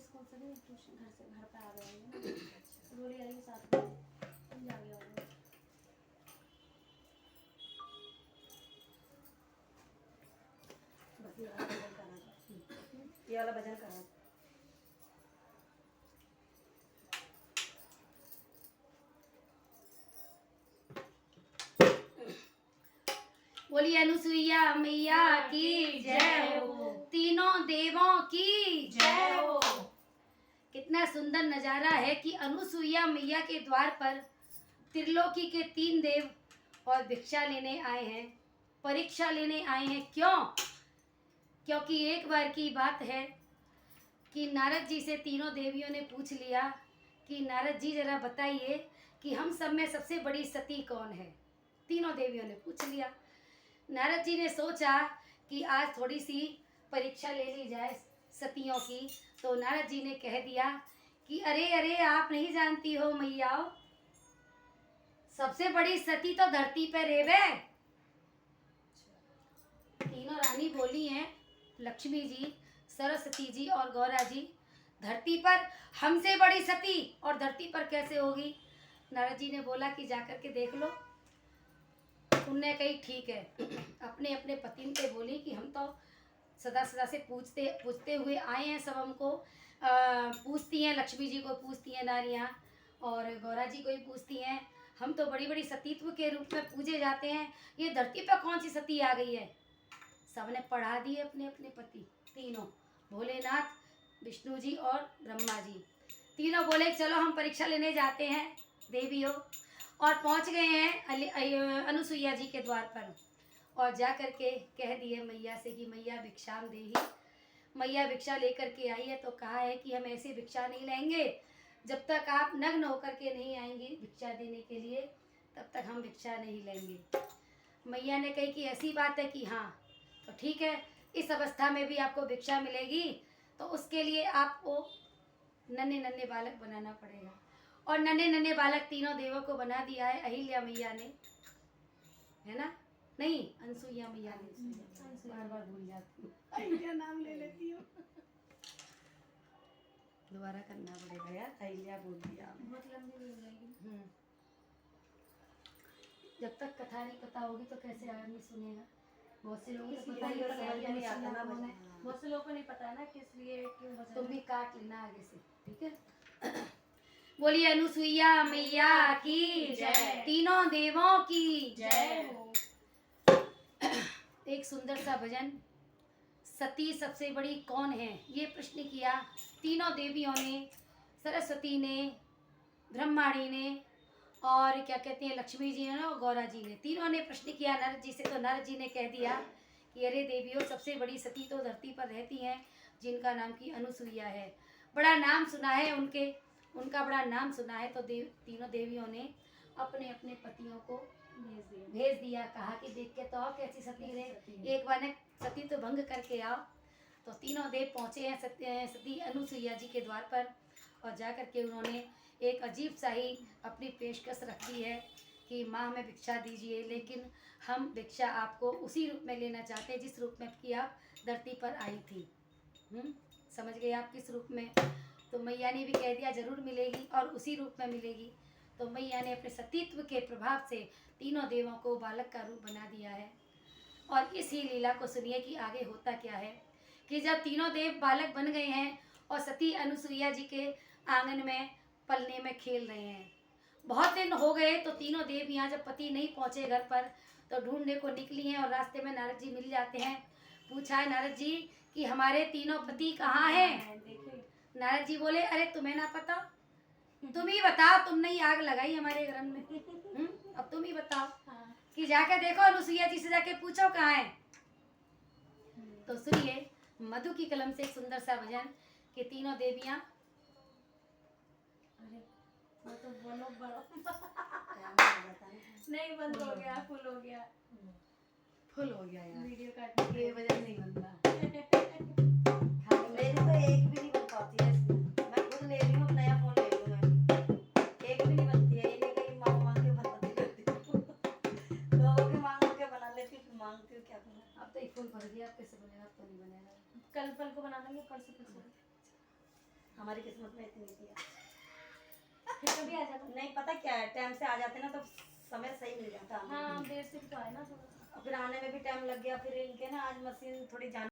School से नहीं, tuition घर से, घर पे आ गए होंगे ना। रोली आई साथ में, तुम जा गए होंगे। बस ये वाला भजन करा था, ये वाला भजन करा था। बोलिए अनुसुईया मैया की जय हो, तीनों देवों की जय हो। कितना सुंदर नजारा है कि अनुसुईया मैया के द्वार पर त्रिलोकी के 3 देव और भिक्षा लेने आए हैं, परीक्षा लेने आए हैं। क्यों? क्योंकि एक बार की बात है कि नारद जी से तीनों देवियों ने पूछ लिया कि नारद जी जरा बताइए कि हम सब में सबसे बड़ी सती कौन है। तीनों देवियों ने पूछ लिया। नारद जी ने सोचा कि आज थोड़ी सी परीक्षा ले ली जाए सतियों की। तो नारद जी ने कह दिया कि अरे अरे आप नहीं जानती हो मैया, सबसे बड़ी सती तो धरती पर रेवे। तीनों रानी बोली हैं, लक्ष्मी जी, सरस्वती जी और गौरा जी, धरती पर हमसे बड़ी सती और धरती पर कैसे होगी। नारद जी ने बोला कि जाकर के देख लो। उनने कही ठीक है। अपने अपने पति से बोली कि हम तो सदा सदा से पूछते हुए आए हैं, सब हमको पूछती हैं, लक्ष्मी जी को पूछती हैं नारियाँ और गौरा जी को ही पूछती हैं, हम तो बड़ी बड़ी सतीत्व के रूप में पूजे जाते हैं, ये धरती पर कौन सी सती आ गई है। सबने पढ़ा दिए अपने अपने पति, तीनों, भोलेनाथ, विष्णु जी और ब्रह्मा जी। तीनों बोले चलो हम परीक्षा लेने जाते हैं देवियों, और पहुंच गए हैं अनुसुईया जी के द्वार पर और जा कर के कह दिए मैया से कि मैया भिक्षाम देही। मैया भिक्षा लेकर के आई है। तो कहा है कि हम ऐसे भिक्षा नहीं लेंगे, जब तक आप नग्न होकर के नहीं आएंगी भिक्षा देने के लिए तब तक हम भिक्षा नहीं लेंगे। मैया ने कही कि ऐसी बात है कि हाँ, तो ठीक है, इस अवस्था में भी आपको भिक्षा मिलेगी, तो उसके लिए आपको नन्हे नन्हे बालक बनाना पड़ेगा। और नन्हे नन्हे बालक तीनों देवों को बना दिया है अहिल्या मैया ने, है ना? नहीं, अनसुईया मैया ने, बार बार भूल जाती हूँ, अहिल्या नाम ले लेती हूँ। दोबारा करना पड़ेगा यार, अहिल्या बोल दिया, बहुत लंबी हो जाएगी। जब तक कथा नहीं पता होगी तो कैसे आदमी सुनेगा। बहुत से लोगों को पता नहीं आता ना, बहुत से लोगों को नहीं पता ना किस लिए क्यों। तुम भी काट लेना आगे से, ठीक है? बोलिए अनुसुईया मैया की जय, तीनों देवों की जय हो। एक सुंदर सा भजन, सती सबसे बड़ी कौन है, ये प्रश्न किया तीनों देवियों ने, सरस्वती ने, ब्रह्माणी ने और क्या कहते हैं लक्ष्मी जी ने और गौरा जी ने। तीनों ने प्रश्न किया नारद जी से। तो नारद जी ने कह दिया कि अरे देवियों, सबसे बड़ी सती तो धरती पर रहती हैं, जिनका नाम की अनुसुईया है। बड़ा नाम सुना है उनका बड़ा नाम सुना है। तो तीनों देवियों ने अपने अपने पतियों को भेज दिया। कहा कि देख के तो आओ कैसी सती रहे, एक बार ने सती तो भंग करके आओ। तो तीनों देव पहुँचे हैं सती अनुसुईया जी के द्वार पर और जा कर के उन्होंने एक अजीब सा ही अपनी पेशकश रख दी है कि माँ हमें भिक्षा दीजिए, लेकिन हम भिक्षा आपको उसी रूप में लेना चाहते हैं जिस रूप में कि आप धरती पर आई थी। समझ गए आप किस रूप में? तो मैया ने भी कह दिया जरूर मिलेगी और उसी रूप में मिलेगी। तो मैया ने अपने सतीत्व के प्रभाव से तीनों देवों को बालक का रूप बना दिया है। और इसी लीला को सुनिए कि आगे होता क्या है कि जब तीनों देव बालक बन गए हैं और सती अनुसुईया जी के आंगन में पलने में खेल रहे हैं, बहुत दिन हो गए। तो तीनों देव यहाँ जब पति नहीं पहुँचे घर पर तो ढूंढने को निकली हैं और रास्ते में नारद जी मिल जाते हैं। पूछा है नारद जी कि हमारे तीनों पति कहाँ हैं? नारद जी बोले अरे तुम्हें ना पता, तुम ही बताओ, तुमने ही आग लगाई हमारे घर में, अब तुम ही बताओ कि जाके देखो अनुसुईया जी से जाके पूछो कहाँ है। तो सुनिए मधु की कलम से एक सुंदर सा भजन कि तीनों देवियां, अरे वो तो बोलो बड़ो नहीं बंद हो गया, फुल हो गया, फुल हो गया यार, वीडियो काटने ये वजह नहीं बनता। मेरी तो एक भी नहीं बन पाती है इसमें, मैं खुद ले रही हूँ नया फोन ले लूँ मैं, एक भी नहीं बनती है। ये कहीं मांग मांग के बनाती रहती हूँ, लोगों के मांग के बना लेती हूँ, मांगती हूँ क्या करना। अब तो एक फोन भर दिया, अब कैसे बनेगा? अब तो नहीं बनेगा, कल को बना लेंगे, परसों परसों। हमारी किस्मत में इतनी थी यार। फिर कभी आ जाता। नहीं पता क्या है, टाइम से आ जाते ना तो समय सही मिल जाता हमें। हाँ देर से भी तो आए ना थोड़ा सा। और फिर आने में भी टाइम लग गया, फिर इनके ना आज मशीन थोड़ी जान